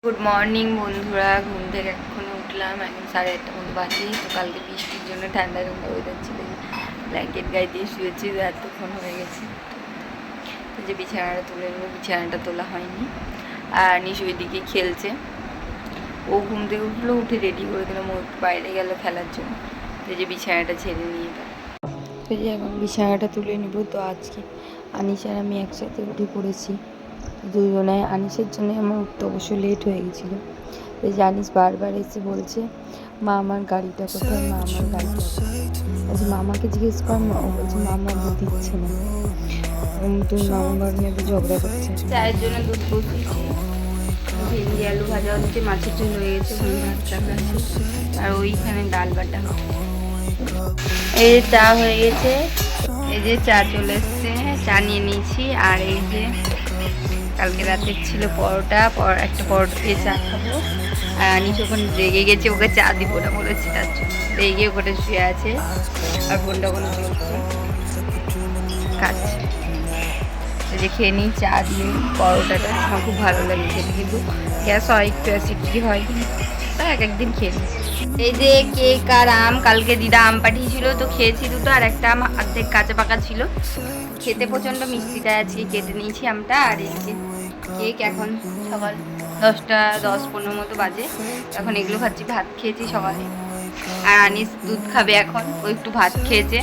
Good morning বন্ধুরা। ঘুম থেকে এক্ষুনি উঠলাম, এখন 8:30 মতো বাজে। তো কালকে বৃষ্টির জন্য ঠান্ডা ঠান্ডা ওয়েদার ছিল, ব্ল্যাঙ্কেট গায়ে দিয়ে শুয়েছি, এতক্ষণ হয়ে গেছে। তো যে বিছানাটা তুলে নেবো, বিছানাটা তোলা হয়নি। আর নিশু ওইদিকে খেলছে। ও ঘুম থেকে উঠলো, উঠে রেডি করে দিলাম, ও বাইরে গেল খেলার জন্য। তো যে বিছানাটা ছেড়ে নিয়ে গেল, তো যে এখন বিছানাটা তুলে নিব। তো আজকে আনিস আর আমি একসাথে উঠে পড়েছি দুজনায়। আনিসের জন্য আমার উঠতে অবশ্য লেট হয়ে গেছিলো। এই যে আনিস বারবার এসে বলছে, মা আমার গাড়িটা কোথায়, মা আমার গাড়িটা কোথায়। আচ্ছা মামাকে জিজ্ঞেস কর, ও বলছে মামা দিচ্ছে না, তুমি মামা বাবার ঝগড়া করছে। চায়ের জন্য দুধ বসিয়েছি, ভেন্ডি আলু ভাজা হচ্ছে, মাছের ঝোল হয়ে গেছে, আর ওইখানে ডাল বাটা। এই যে চা হয়ে গেছে, এই যে চা চলে এসছে, চা নিয়ে নিয়েছি। আর এই যে কালকে রাতের ছিল পরোটা, একটা পরোটা দিয়ে চা খাবো। আর আনিস ওখানে রেগে গেছে, ওকে চা দিব না বলেছি, তার জন্য রেগে ওখানে শুয়ে আছে। আর ফোনটা ওখানে চলছে, খাচ্ছে। যে খেয়ে নিই চা দিয়ে পরোটাটা, আমার খুব ভালো লাগে খেতে, কিন্তু গ্যাস হয় একটু, অ্যাসিডিটি হয়, কিন্তু এক একদিন খেয়ে নিই। এই যে কেক আর আম, কালকে দিদা আম পাঠিয়েছিল, তো খেয়েছি দুটো, আর একটা আম অর্ধেক কাঁচা পাকা ছিল। খেতে প্রচণ্ড মিষ্টিটা আজকে কেটে নিয়েছি আমটা। আর এই যে কেক, এখন সকাল 10টা 10-15 মতো বাজে, এখন এগুলো খাচ্ছি। ভাত খেয়েছি সকালে, আর আনিস দুধ খাবে এখন, ও একটু ভাত খেয়েছে।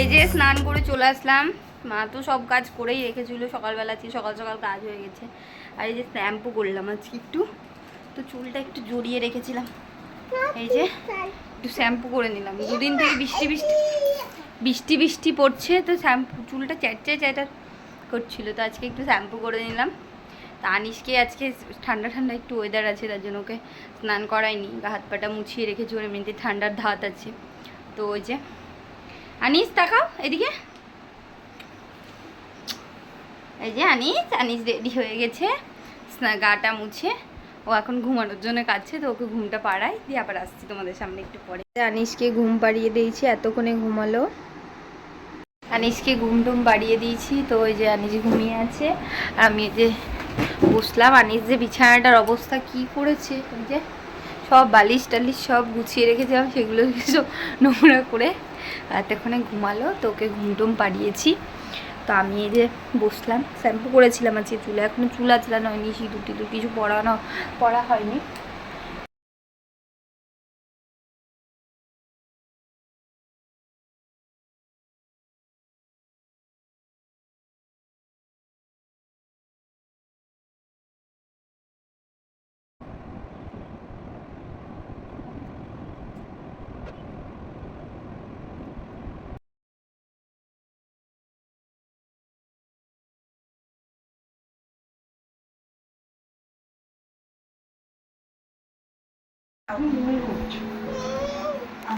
এই যে স্নান করে চলে আসলাম, মা তো সব কাজ করেই রেখেছিল সকালবেলা, সকাল সকাল কাজ হয়ে গেছে। আর এই যে শ্যাম্পু করলাম আজকে একটু, তো চুলটা একটু জড়িয়ে রেখেছিলাম, এই যে একটু শ্যাম্পু করে নিলাম। দুদিন থেকে বৃষ্টি বৃষ্টি পড়ছে, তো শ্যাম্পু চুলটা চ্যাটা করছিল, তো আজকে একটু শ্যাম্পু করে নিলাম। তা আনিসকে আজকে ঠান্ডা ঠান্ডা একটু ওয়েদার আছে, তার জন্য ওকে স্নান করাইনি, গা হাত পাটা মুছিয়ে রেখেছি, ওর এমনিতে ঠান্ডার ধাত আছে। তো ওই যে আনিস তাকাও এদিকে, এই যে আনিস রেডি হয়ে গেছে, গাটা মুছে ও এখন ঘুমানোর জন্য কাঁদছে, তো ওকে ঘুমটা পাড়াই দিয়ে আবার আসছি তোমাদের সামনে একটু পরে। আনিসকে ঘুম পাড়িয়ে দিয়েছি, এতক্ষণে ঘুমালো। আনিসকে ঘুম টুম পাড়িয়ে দিয়েছি, তো ওই যে আনিস ঘুমিয়ে আছে, আর আমি যে বসলাম। আনিস যে বিছানাটার অবস্থা কি করেছে, ওই যে সব বালিশ টালিশ সব গুছিয়ে রেখেছিলাম, সেগুলো সব নোংরা করে এতক্ষণে ঘুমালো, তো ওকে ঘুম টুম পাড়িয়েছি। তো আমি এই যে বসলাম, শ্যাম্পু করেছিলাম আজকে চুলে, এখনো চুল আঁচড়ানো হয়নি, সিঁদুর টিঁদুর কিছু পড়া হয়নি।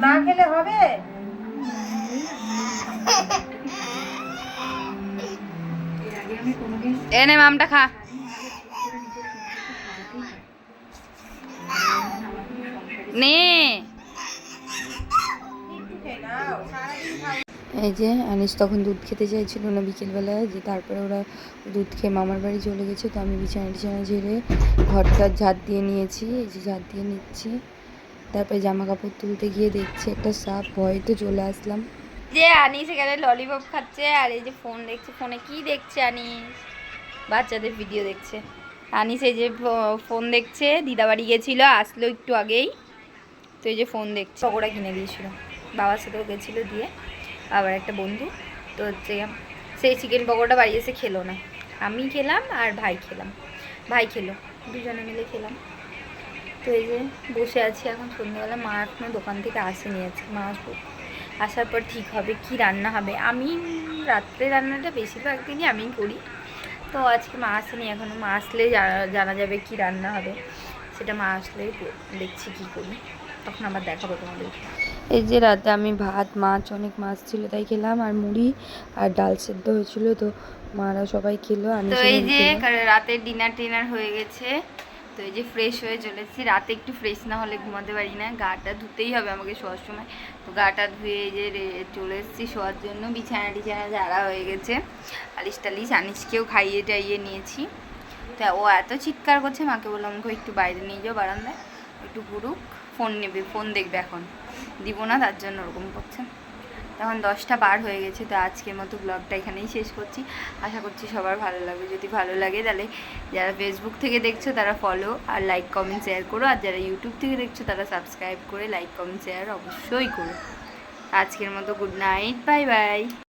না খেলে হবে, এনে মামটা খা। নে এই যে আনিস তখন দুধ খেতে চাইছিল না বিকেলবেলায়, যে তারপরে ওরা দুধ খেয়ে মামার বাড়ি চলে গেছে। তো আমি বিছানা টিছানা ঝেড়ে ঘরটা ঝাড় দিয়ে নিয়েছি, এই যে ঝাড় দিয়ে নিচ্ছি। তারপরে জামা কাপড় তুলতে গিয়ে দেখছি একটা সাপ, ভয়ে তো চলে আসলাম। যে আনিস এখানে ললিপপ খাচ্ছে, আর এই যে ফোন দেখছে। ফোনে কি দেখছে আনিস? বাচ্চাদের ভিডিও দেখছে। আনিস এই যে ফোন দেখছে, দিদা বাড়ি গেছিলো, আসলো একটু আগেই, তো এই যে ফোন দেখছে। পকোড়া কিনে দিয়েছিল, বাবার সাথেও গেছিলো, দিয়ে আবার একটা বন্ধু, তো হচ্ছে সেই চিকেন পকোড়া বাড়ি এসে খেলো না, আমি খেলাম আর ভাই খেলো, দুজনে মিলে খেলাম। তো এই যে বসে আছি এখন সন্ধ্যাবেলা, মা এখনো দোকান থেকে আসেনি, আছে মা আসবো, আসার পর ঠিক হবে কি রান্না হবে। আমি রাত্রে রান্নাটা বেশিরভাগ দিনই আমিই করি, তো আজকে মা আসেনি এখনও, মা আসলে জানা যাবে কি রান্না হবে, সেটা মা আসলেই দেখছি কি করি, তখন আবার দেখাবো তোমাদের। এই যে রাতে আমি ভাত, মাছ, অনেক মাছ ছিল তাই খেলাম, আর মুড়ি আর ডাল সেদ্ধ হয়েছিল, তো মারা সবাই খেলো। তো এই যে রাতের ডিনার হয়ে গেছে, তো এই যে ফ্রেশ হয়ে চলে এসেছি। রাতে একটু ফ্রেশ না হলে ঘুমাতে পারি না, গাটা ধুতেই হবে আমাকে শোয়ার সময়, তো গাটা ধুয়ে এই যে চলে এসেছি শোয়ার জন্য। বিছানা টিছানা ঝাড়া হয়ে গেছে, আলিশ টালিশ, আনিসকেও খাইয়ে টাইয়ে নিয়েছি। তো তা ও এত চিৎকার করছে, মাকে বললাম আমাকে একটু বাইরে নিয়ে যাও বারান্দায়, একটু ঘুরুক, ফোন নেবে, ফোন দেখবে, এখন দিব না, তার জন্য ওরকম করছে। এখন 10টা পার হয়ে গেছে। তো আজকের মতো ব্লগটা এখানেই শেষ করছি। আশা করছি সবার ভালো লাগবে। যদি ভালো লাগে তাহলে যারা ফেসবুক থেকে দেখছো তারা ফলো আর লাইক কমেন্ট শেয়ার করো, আর যারা ইউটিউব থেকে দেখছো তারা সাবস্ক্রাইব করে লাইক কমেন্ট শেয়ার অবশ্যই করো। আজকের মতো গুড নাইট, বাই বাই।